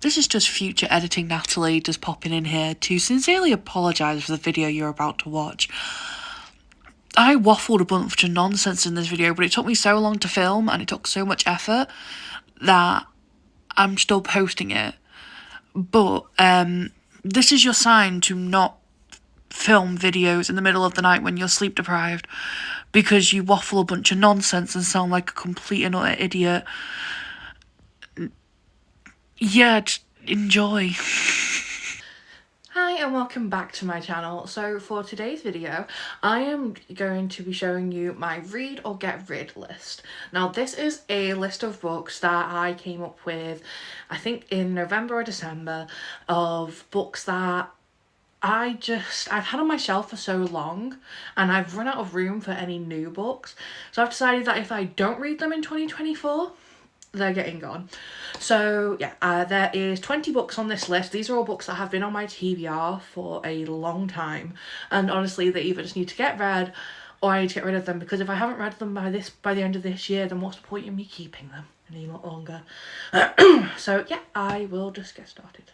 This is just future editing Natalie just popping in here to sincerely apologise for the video you're about to watch. I waffled a bunch of nonsense in this video, but it took me so long to film and it took so much effort that I'm still posting it. But this is your sign to not film videos in the middle of the night when you're sleep deprived, because you waffle a bunch of nonsense and sound like a complete and utter idiot. Yeah, just enjoy. Hi and welcome back to my channel. So for today's video, I am going to be showing you my read or get rid list. Now this is a list of books that I came up with, I think in November or December, of books that I've had on my shelf for so long and I've run out of room for any new books. So I've decided that if I don't read them in 2024, they're getting gone. So yeah, there is 20 books on this list. These are all books that have been on my TBR for a long time, and honestly they either just need to get read or I need to get rid of them, because if I haven't read them by the end of this year, then what's the point in me keeping them any longer? So yeah, I will just get started.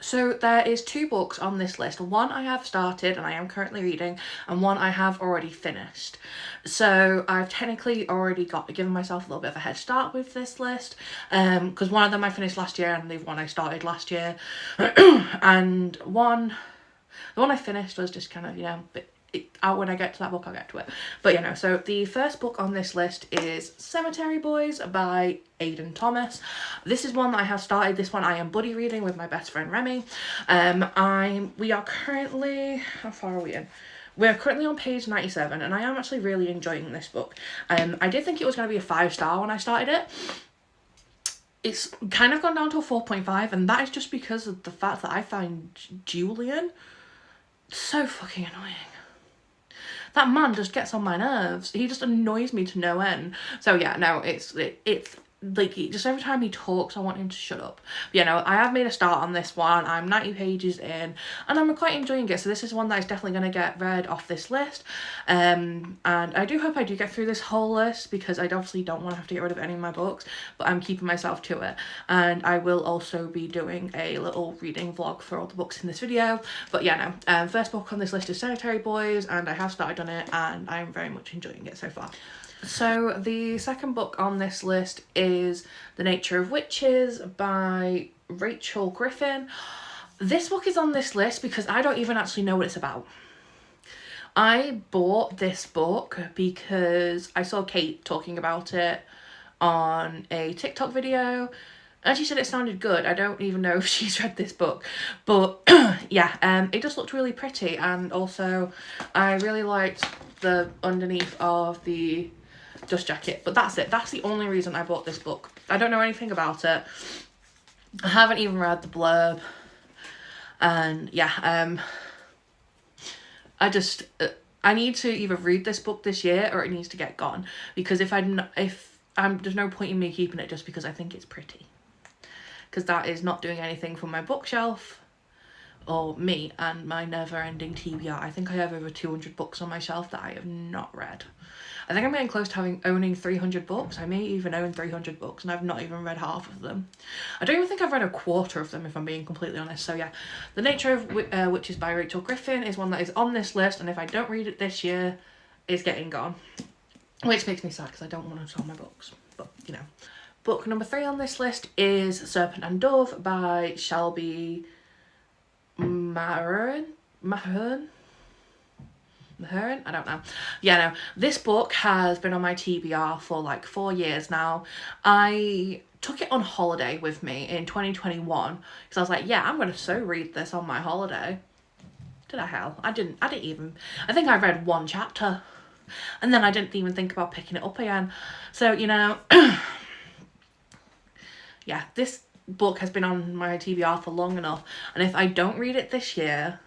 So there is 2 books on this list. One I have started and I am currently reading, and one I have already finished. So I've technically already given myself a little bit of a head start with this list, because one of them I finished last year and the one I started last year. And the one I finished was just kind of, you know, when I get to that book, I'll get to it. But you know, so the first book on this list is Cemetery Boys by Aidan Thomas. This is one that I have started. This one I am buddy reading with my best friend Remy. We are currently, how far are we in? We're currently on page 97 and I am actually really enjoying this book. I did think it was going to be a 5-star when I started it. It's kind of gone down to a 4.5, and that is just because of the fact that I find Julian so fucking annoying. That man just gets on my nerves. He just annoys me to no end. So yeah, no, it's like, just every time he talks I want him to shut up. But, you know, I have made a start on this one. I'm 90 pages in and I'm quite enjoying it. So this is one that is definitely going to get read off this list. And I do hope I do get through this whole list, because I obviously don't want to have to get rid of any of my books, but I'm keeping myself to it. And I will also be doing a little reading vlog for all the books in this video. But yeah, no, first book on this list is Cemetery Boys, and I have started on it and I'm very much enjoying it so far. So the second book on this list is The Nature of Witches by Rachel Griffin. This book is on this list because I don't even actually know what it's about. I bought this book because I saw Kate talking about it on a TikTok video and she said it sounded good. I don't even know if she's read this book, but yeah, it just looked really pretty, and also I really liked the underneath of the dust jacket. But that's it. That's the only reason I bought this book. I don't know anything about it. I haven't even read the blurb. And yeah, I need to either read this book this year or it needs to get gone, because if there's no point in me keeping it just because I think it's pretty, because that is not doing anything for my bookshelf or me and my never-ending TBR. I think I have over 200 books on my shelf that I have not read. I think I'm getting close to owning 300 books. I may even own 300 books and I've not even read half of them. I don't even think I've read a quarter of them, if I'm being completely honest. So yeah, The Nature of Witches by Rachel Griffin is one that is on this list, and if I don't read it this year, it's getting gone. Which makes me sad because I don't want to sell my books, but you know. Book number 3 on this list is Serpent and Dove by Shelby Mahern? I don't know. Yeah, no. This book has been on my TBR for like 4 years now. I took it on holiday with me in 2021 because I was like, yeah, I'm going to so read this on my holiday. Did I hell? I didn't even. I think I read 1 chapter and then I didn't even think about picking it up again. So, you know, yeah, this book has been on my TBR for long enough, and if I don't read it this year,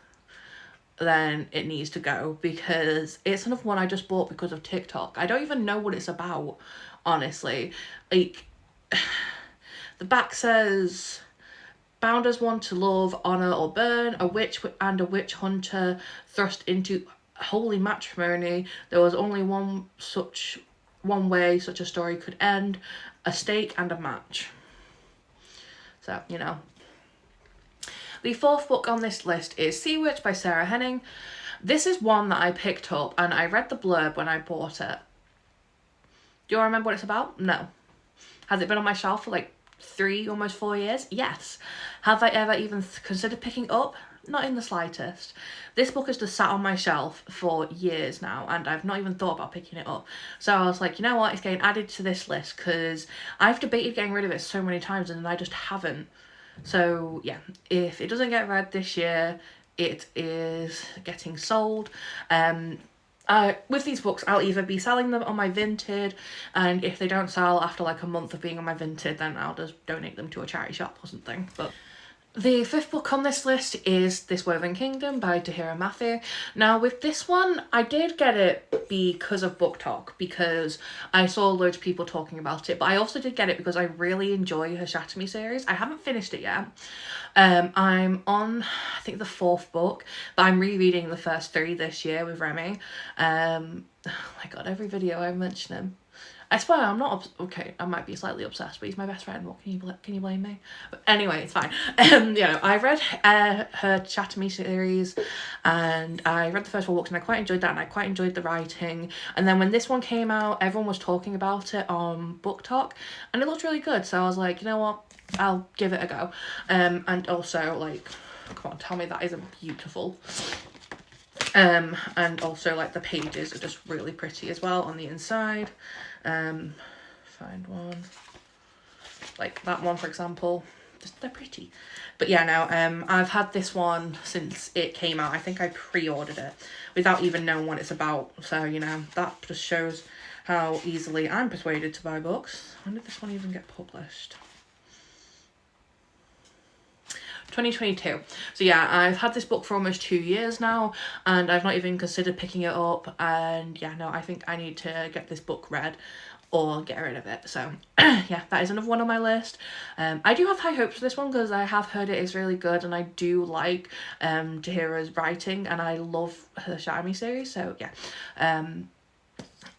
then it needs to go, because it's another one I just bought because of TikTok. I don't even know what it's about, honestly. Like, the back says, bound as one to love, honour or burn, a witch and a witch hunter thrust into holy matrimony. There was only one way such a story could end, a stake and a match. So, you know, The fourth book on this list is Sea Witch by Sarah Henning. This is one that I picked up and I read the blurb when I bought it. Do you all remember what it's about? No. Has it been on my shelf for like 3, almost 4 years? Yes. Have I ever even considered picking it up? Not in the slightest. This book has just sat on my shelf for years now and I've not even thought about picking it up. So I was like, you know what, it's getting added to this list because I've debated getting rid of it so many times and I just haven't. So yeah, if it doesn't get read this year, it is getting sold. With these books, I'll either be selling them on my Vinted, and if they don't sell after like a month of being on my Vinted, then I'll just donate them to a charity shop or something. But the fifth book on this list is This Woven Kingdom by Tahira Matthew. Now with this one, I did get it because of Book Talk, because I saw loads of people talking about it, but I also did get it because I really enjoy her Shatter Me series. I haven't finished it yet. I'm on, I think, the 4th book, but I'm rereading the first 3 this year with Remy. Oh my god, every video I mention him. I swear I'm not okay, I might be slightly obsessed, but he's my best friend. What can you blame me? But anyway, it's fine. I read her Shatter Me series and I read the first 4 books and I quite enjoyed that and I quite enjoyed the writing. And then when this one came out, everyone was talking about it on Book Talk and it looked really good. So I was like, you know what? I'll give it a go. And also, like, come on, tell me that isn't beautiful. And also, like, the pages are just really pretty as well on the inside. Find one. Like that one, for example. Just, they're pretty. But yeah, now, I've had this one since it came out. I think I pre-ordered it without even knowing what it's about. So, you know, that just shows how easily I'm persuaded to buy books. When did this one even get published? 2022. So yeah, I've had this book for almost 2 years now and I've not even considered picking it up, and yeah, no, I think I need to get this book read or get rid of it. So yeah, that is another one on my list. I do have high hopes for this one because I have heard it is really good and I do like Tahira's writing and I love her Shatter Me series. So yeah,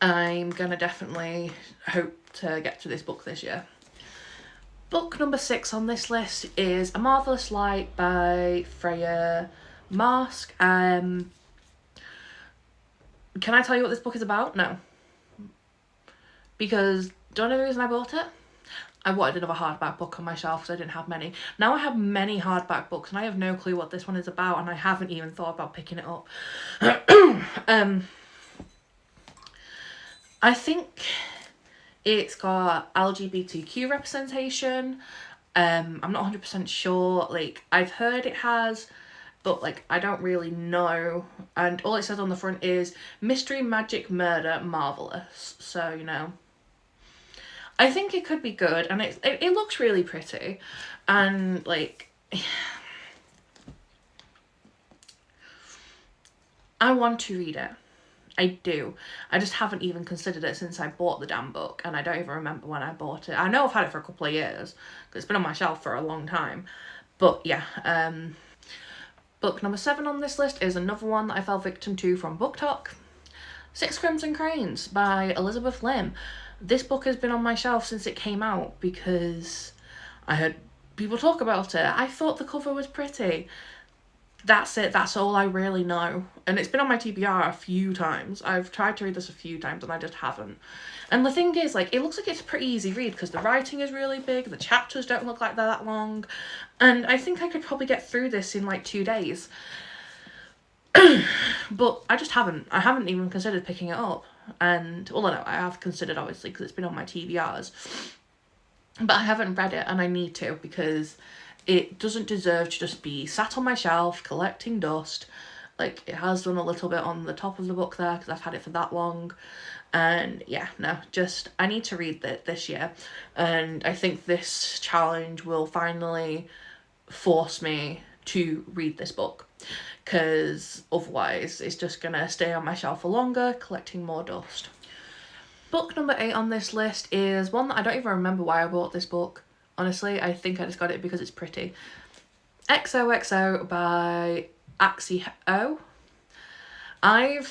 I'm gonna definitely hope to get to this book this year. Book number 6 on this list is A Marvellous Light by Freya Marske. Can I tell you what this book is about? No. Because, do you know the reason I bought it? I wanted another hardback book on my shelf because I didn't have many. Now I have many hardback books and I have no clue what this one is about and I haven't even thought about picking it up. I think it's got LGBTQ representation. I'm not 100% sure. Like, I've heard it has, but like, I don't really know. And all it says on the front is mystery, magic, murder, marvelous. So, you know, I think it could be good. And it looks really pretty. And like, I want to read it. I do. I just haven't even considered it since I bought the damn book and I don't even remember when I bought it. I know I've had it for a couple of years because it's been on my shelf for a long time. But yeah, book number 7 on this list is another one that I fell victim to from Book Talk. 6 Crimson Cranes by Elizabeth Lim. This book has been on my shelf since it came out because I heard people talk about it. I thought the cover was pretty. That's it. That's all I really know. And it's been on my TBR a few times. I've tried to read this a few times and I just haven't. And the thing is, like, it looks like it's a pretty easy read because the writing is really big. The chapters don't look like they're that long. And I think I could probably get through this in like 2 days. But I just haven't. I haven't even considered picking it up. And, well, no, I have considered, obviously, because it's been on my TBRs. But I haven't read it and I need to because it doesn't deserve to just be sat on my shelf collecting dust. Like, it has done a little bit on the top of the book there because I've had it for that long. And yeah, no, just, I need to read that this year. And I think this challenge will finally force me to read this book. Because otherwise it's just going to stay on my shelf for longer, collecting more dust. Book number 8 on this list is one that I don't even remember why I bought this book. Honestly, I think I just got it because it's pretty. XOXO by Axie O. I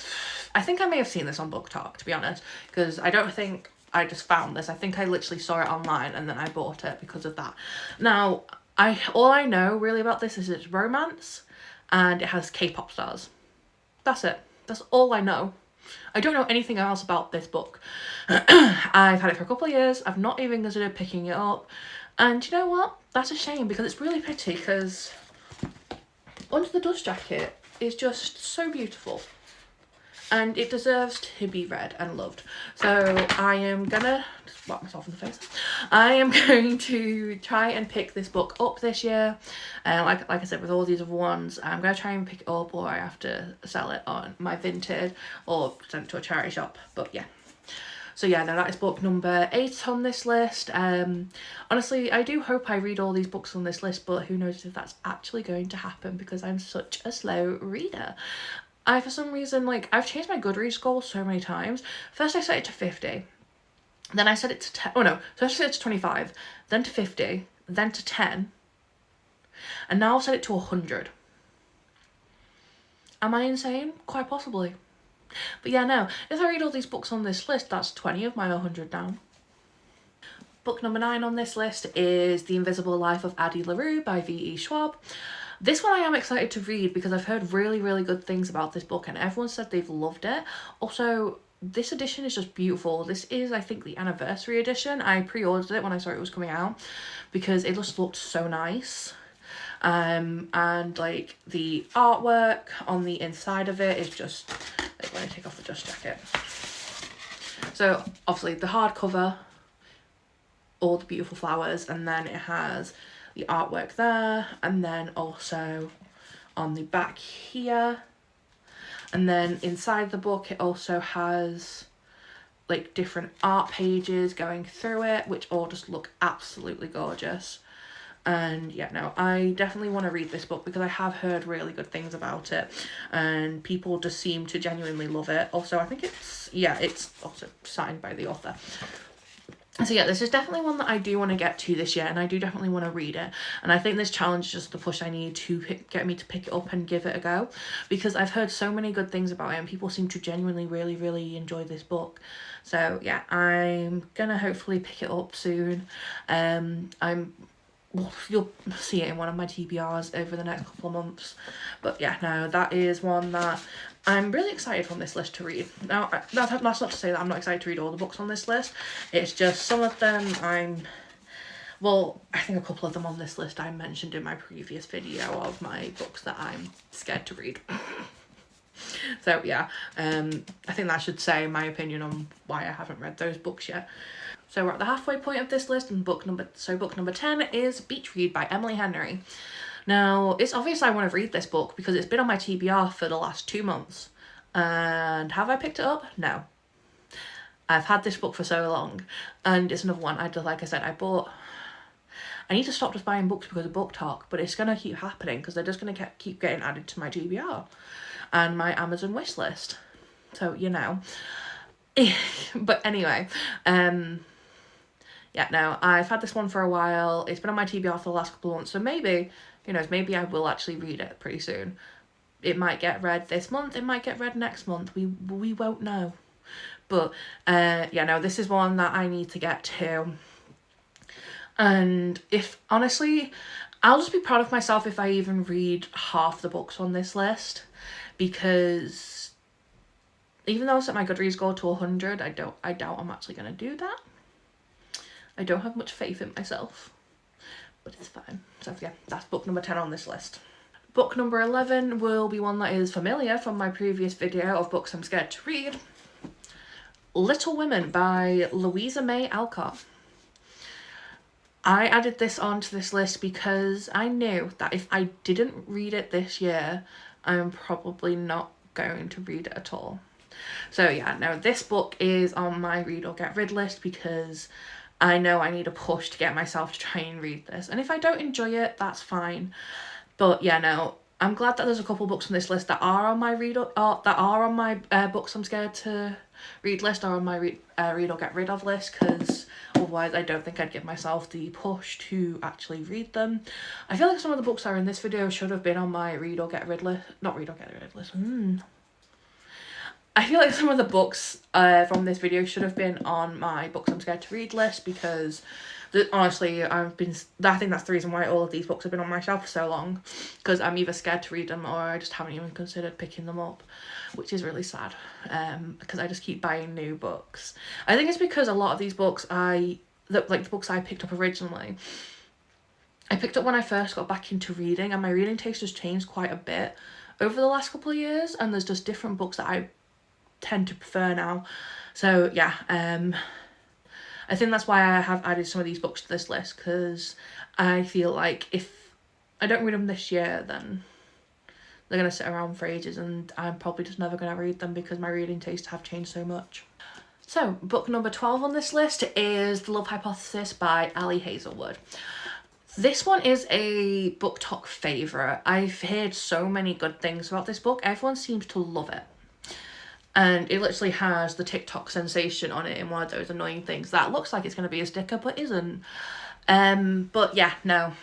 think I may have seen this on Book Talk, to be honest, because I don't think I just found this. I think I literally saw it online and then I bought it because of that. Now, all I know really about this is it's romance and it has K-pop stars. That's it. That's all I know. I don't know anything else about this book. I've had it for a couple of years. I've not even considered picking it up. And you know what? That's a shame, because it's really pretty, because Under the Dust Jacket is just so beautiful. And it deserves to be read and loved. So I am gonna just whack myself in the face. I am going to try and pick this book up this year. Like I said, with all these other ones, I'm gonna try and pick it up, or I have to sell it on my Vinted or send it to a charity shop. But yeah. So yeah, no, that is book number 8 on this list. Honestly, I do hope I read all these books on this list, but who knows if that's actually going to happen, because I'm such a slow reader. For some reason, like, I've changed my Goodreads goal so many times. First I set it to 50, then I set it to 10, oh no, so I set it to 25, then to 50, then to 10, and now I've set it to 100. Am I insane? Quite possibly. But yeah, no, if I read all these books on this list, that's 20 of my 100 down. Book number 9 on this list is The Invisible Life of Addie LaRue by V.E. Schwab. This one I am excited to read because I've heard really, really good things about this book and everyone said they've loved it. Also, this edition is just beautiful. This is, I think, the anniversary edition. I pre-ordered it when I saw it was coming out because it just looked so nice. And like the artwork on the inside of it is just, like, when I take off the dust jacket. So obviously the hardcover, all the beautiful flowers, and then it has the artwork there, and then also on the back here, and then inside the book it also has like different art pages going through it, which all just look absolutely gorgeous. And yeah, no, I definitely want to read this book because I have heard really good things about it and people just seem to genuinely love it. Also, I think it's also signed by the author. So yeah, this is definitely one that I do want to get to this year, and I do definitely want to read it. And I think this challenge is just the push I need to get me to pick it up and give it a go, because I've heard so many good things about it and people seem to genuinely really, really enjoy this book. So yeah, I'm gonna hopefully pick it up soon. You'll see it in one of my TBRs over the next couple of months. But yeah, no, that is one that I'm really excited from this list to read. Now, that's not to say that I'm not excited to read all the books on this list. It's just some of them I think a couple of them on this list I mentioned in my previous video of my books that I'm scared to read. So yeah, I think that should say my opinion on why I haven't read those books yet. So we're at the halfway point of this list, and book number 10 is Beach Read by Emily Henry. Now, it's obvious I want to read this book because it's been on my TBR for the last 2 months. And have I picked it up? No. I've had this book for so long, and it's another one, like I said, I need to stop just buying books because of BookTok, but it's going to keep happening because they're just going to keep getting added to my TBR and my Amazon wish list. So, you know. But anyway, yeah, no, I've had this one for a while. It's been on my TBR for the last couple of months, so maybe, who knows, maybe I will actually read it pretty soon. It might get read this month, it might get read next month, we won't know. But, yeah, no, this is one that I need to get to. And honestly, I'll just be proud of myself if I even read half the books on this list, because even though I set my Goodreads goal to 100, I doubt I'm actually going to do that. I don't have much faith in myself, but it's fine. So yeah, that's book number 10 on this list. Book number 11 will be one that is familiar from my previous video of books I'm scared to read. Little Women by Louisa May Alcott. I added this onto this list because I knew that if I didn't read it this year, I'm probably not going to read it at all. So yeah, no, this book is on my read or get rid list because I know I need a push to get myself to try and read this. And if I don't enjoy it, that's fine. But yeah, no, I'm glad that there's a couple books on this list that are on my books I'm scared to read list, or on my read or get rid of list, because otherwise I don't think I'd give myself the push to actually read them. I feel like some of the books that are in this video should have been on my read or get rid list. Not read or get rid list. I feel like some of the books from this video should have been on my books I'm scared to read list, because Honestly, I think that's the reason why all of these books have been on my shelf for so long, because I'm either scared to read them or I just haven't even considered picking them up, which is really sad, because I just keep buying new books. I think it's because a lot of these books like the books I picked up originally, I picked up when I first got back into reading, and my reading taste has changed quite a bit over the last couple of years, and there's just different books that I tend to prefer now. So yeah, I think that's why I have added some of these books to this list, because I feel like if I don't read them this year, then they're going to sit around for ages, and I'm probably just never going to read them because my reading tastes have changed so much. So book number 12 on this list is The Love Hypothesis by Ali Hazelwood. This one is a BookTok favourite. I've heard so many good things about this book. Everyone seems to love it. And it literally has the TikTok sensation on it in one of those annoying things that looks like it's going to be a sticker but isn't. But yeah, no.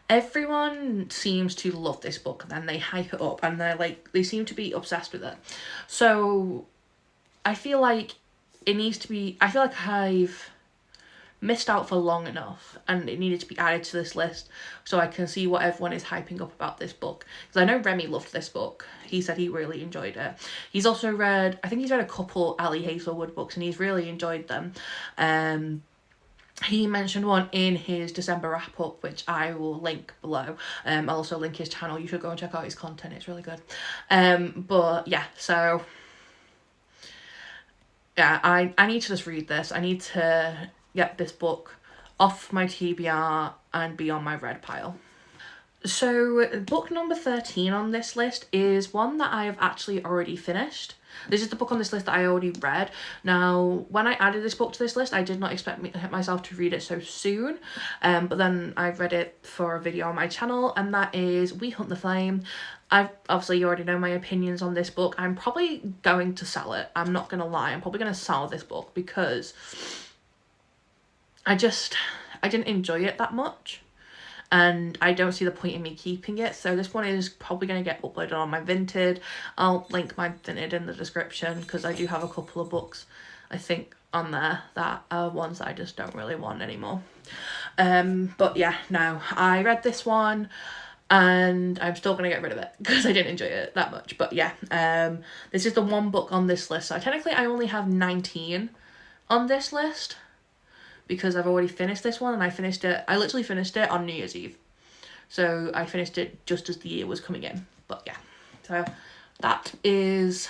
Everyone seems to love this book, and then they hype it up, and they seem to be obsessed with it. So I feel like I've missed out for long enough, and it needed to be added to this list so I can see what everyone is hyping up about this book, because I know Remy loved this book. He said he really enjoyed it. He's also read a couple Ali Hazelwood books, and he's really enjoyed them. He mentioned one in his December wrap up, which I will link below. I'll also link his channel. You should go and check out his content, it's really good. But yeah, so yeah, I need to just read this. I need to get this book off my TBR and be on my read pile. So book number 13 on this list is one that I have actually already finished. This is the book on this list that I already read. Now, when I added this book to this list, I did not expect myself to read it so soon. But then I read it for a video on my channel, and that is We Hunt the Flame. Obviously, you already know my opinions on this book. I'm probably going to sell it. I'm not going to lie. I'm probably going to sell this book because I didn't enjoy it that much, and I don't see the point in me keeping it. So this one is probably going to get uploaded on my Vinted. I'll link my Vinted in the description, because I do have a couple of books, I think, on there that are ones that I just don't really want anymore. But yeah, no, I read this one, and I'm still going to get rid of it because I didn't enjoy it that much. But yeah, this is the one book on this list. So technically I only have 19 on this list, because I've already finished this one, and I literally finished it on New Year's Eve. So I finished it just as the year was coming in. But yeah, so that is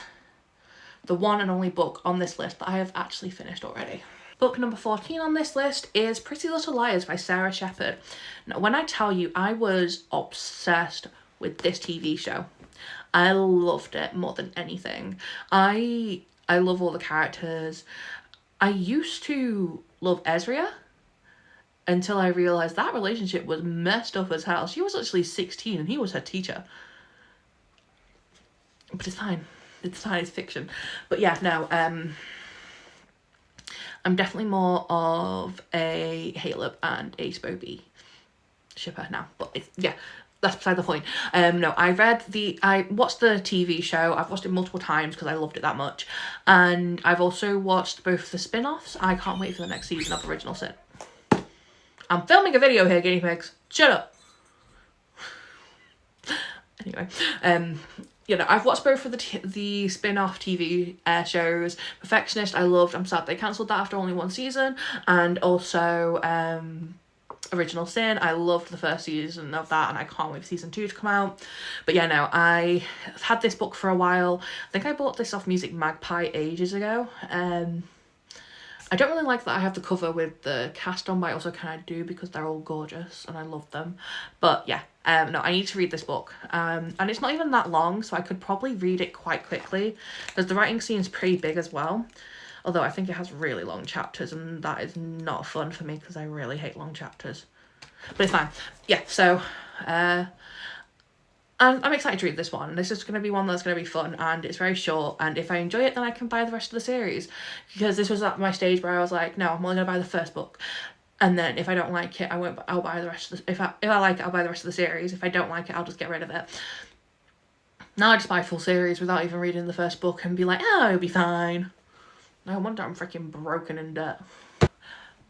the one and only book on this list that I have actually finished already. Book number 14 on this list is Pretty Little Liars by Sarah Shepherd. Now, when I tell you, I was obsessed with this TV show. I loved it more than anything. I love all the characters. I used to love Ezria until I realised that relationship was messed up as hell. She was actually 16 and he was her teacher. But it's fine. It's fine, it's fiction. But yeah, no, I'm definitely more of a Caleb and a Spoby shipper now. But yeah, that's beside the point. No, I watched the TV show. I've watched it multiple times because I loved it that much. And I've also watched both the spin-offs. I can't wait for the next season of Original Sin. I'm filming a video here, guinea pigs. Shut up. Anyway, you know, I've watched both of the spin-off TV shows. Perfectionist, I loved. I'm sad they cancelled that after only one season. And also, Original Sin, I loved the first season of that, and I can't wait for season 2 to come out. But yeah, no, I've had this book for a while. I think I bought this off Music Magpie ages ago. I don't really like that I have the cover with the cast on, but I also kind of do because they're all gorgeous and I love them. But yeah, no, I need to read this book. And it's not even that long, so I could probably read it quite quickly, because the writing seems pretty big as well. Although I think it has really long chapters, and that is not fun for me because I really hate long chapters. But it's fine. Yeah, so I'm excited to read this one. This is going to be one that's going to be fun, and it's very short, and if I enjoy it, then I can buy the rest of the series. Because this was at my stage where I was like, no, I'm only going to buy the first book. And then if I don't like it, I'll buy the rest of the... If I like it, I'll buy the rest of the series. If I don't like it, I'll just get rid of it. Now I just buy a full series without even reading the first book and be like, oh, it'll be fine. No wonder I'm freaking broken in debt.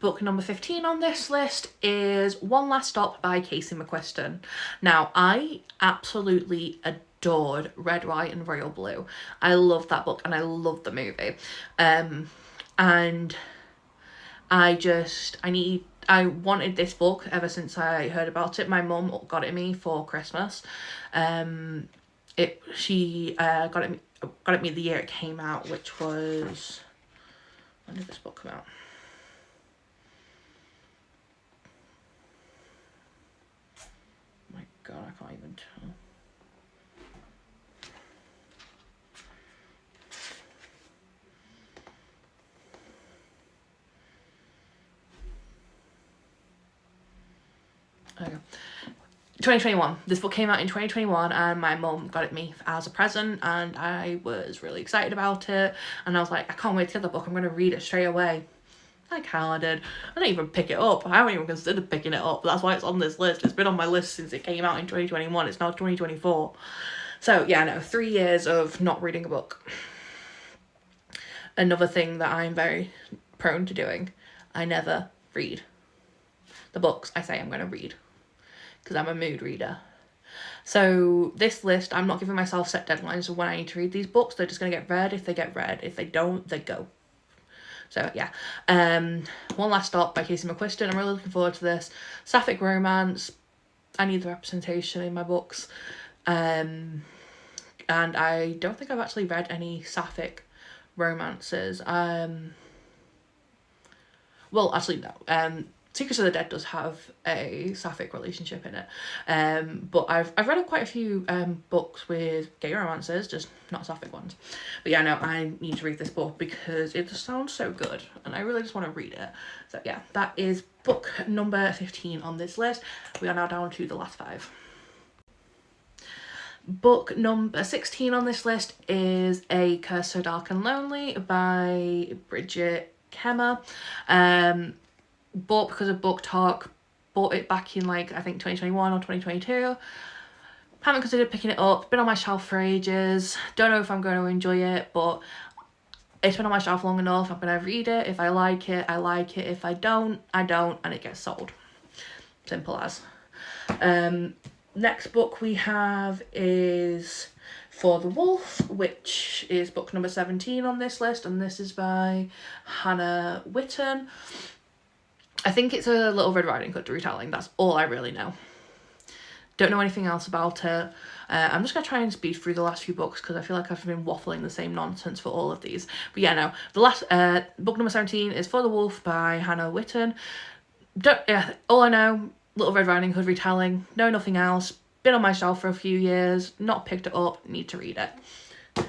book number 15 on this list is One Last Stop by Casey McQuiston. Now, I absolutely adored Red, White and Royal Blue. I loved that book and I loved the movie. And I wanted this book ever since I heard about it. My mum got it me for Christmas. She got it me the year it came out, which was, when did this book come out? Oh my god, I can't even tell. Okay. 2021. This book came out in 2021 and my mum got it me as a present and I was really excited about it, and I was like, I can't wait to get the book, I'm going to read it straight away. I kind of did. I didn't even pick it up. I haven't even considered picking it up. That's why it's on this list. It's been on my list since it came out in 2021. It's now 2024. So yeah, no, 3 years of not reading a book. Another thing that I'm very prone to doing, I never read the books I say I'm going to read, because I'm a mood reader. So this list, I'm not giving myself set deadlines of when I need to read these books. They're just going to get read if they get read. If they don't, they go. So yeah. One Last Stop by Casey McQuiston. I'm really looking forward to this. Sapphic romance. I need the representation in my books. And I don't think I've actually read any sapphic romances. Well, actually, no. Secrets of the Dead does have a sapphic relationship in it. But I've read quite a few books with gay romances, just not sapphic ones. But yeah, no, I need to read this book because it just sounds so good and I really just want to read it. So yeah, that is book number 15 on this list. We are now down to the last 5. Book number 16 on this list is A Curse So Dark and Lonely by Bridget Kemmer. Bought because of Book Talk. Bought it back in like I think 2021 or 2022. Haven't considered picking it up. Been on my shelf for ages. Don't know if I'm going to enjoy it, but it's been on my shelf long enough. I'm going to read it. If I like it, I like it. If I don't, I don't, and it gets sold. Simple as. Next book we have is For the Wolf, which is book number 17 on this list, and this is by Hannah Witton. I think it's a Little Red Riding Hood retelling. That's all I really know. Don't know anything else about it. I'm just going to try and speed through the last few books because I feel like I've been waffling the same nonsense for all of these. But yeah, no. The last book number 17 is For the Wolf by Hannah Witton. All I know, Little Red Riding Hood retelling. Know nothing else. Been on my shelf for a few years. Not picked it up. Need to read it.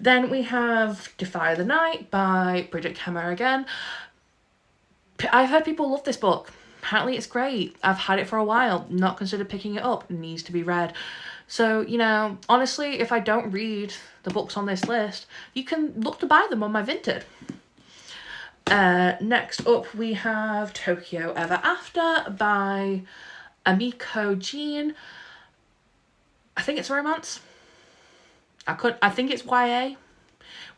Then we have Defy the Night by Bridget Kemmer again. I've heard people love this book. Apparently it's great. I've had it for a while. Not considered picking it up. It needs to be read. So, you know, honestly, if I don't read the books on this list, you can look to buy them on my Vinted. Next up we have Tokyo Ever After by Amiko Jean. I think it's a romance. I think it's YA,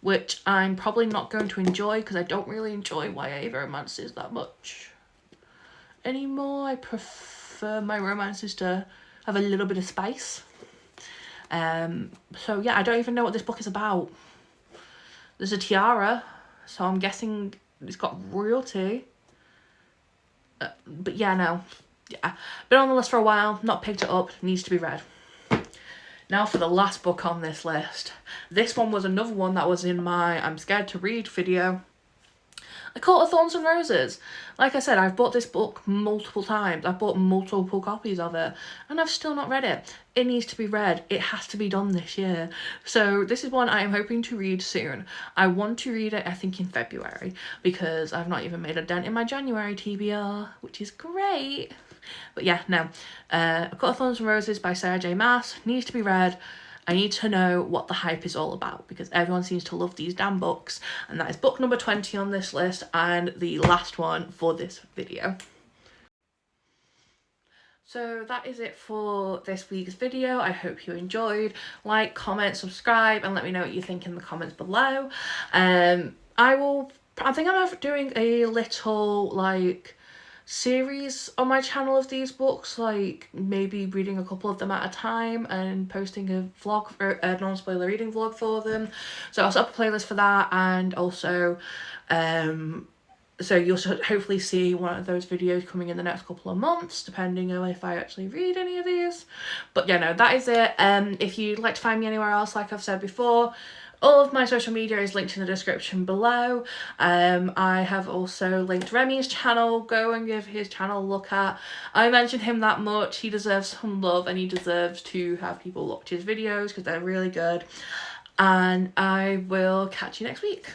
which I'm probably not going to enjoy because I don't really enjoy YA romances that much anymore. I prefer my romances to have a little bit of spice. So yeah, I don't even know what this book is about. There's a tiara, so I'm guessing it's got royalty. But yeah, no. Yeah, been on the list for a while, not picked it up, needs to be read. Now for the last book on this list. This one was another one that was in my I'm scared to read video. A Court of Thorns and Roses. Like I said, I've bought this book multiple times. I've bought multiple copies of it and I've still not read it. It needs to be read. It has to be done this year. So this is one I am hoping to read soon. I want to read it, I think, in February because I've not even made a dent in my January TBR, which is great. But yeah, no. A Court of Thorns and Roses by Sarah J Maas needs to be read. I need to know what the hype is all about because everyone seems to love these damn books. And that is book number 20 on this list and the last one for this video. So that is it for this week's video. I hope you enjoyed. Like, comment, subscribe, and let me know what you think in the comments below. I will I think I'm doing a little like series on my channel of these books, like maybe reading a couple of them at a time and posting a vlog, a non-spoiler reading vlog for them. So I'll set up a playlist for that, and also so you'll hopefully see one of those videos coming in the next couple of months, depending on if I actually read any of these. But yeah, no, that is it. If you'd like to find me anywhere else, like I've said before, all of my social media is linked in the description below. I have also linked Remy's channel. Go and give his channel a look at. I mentioned him that much. He deserves some love, and he deserves to have people watch his videos because they're really good. And I will catch you next week.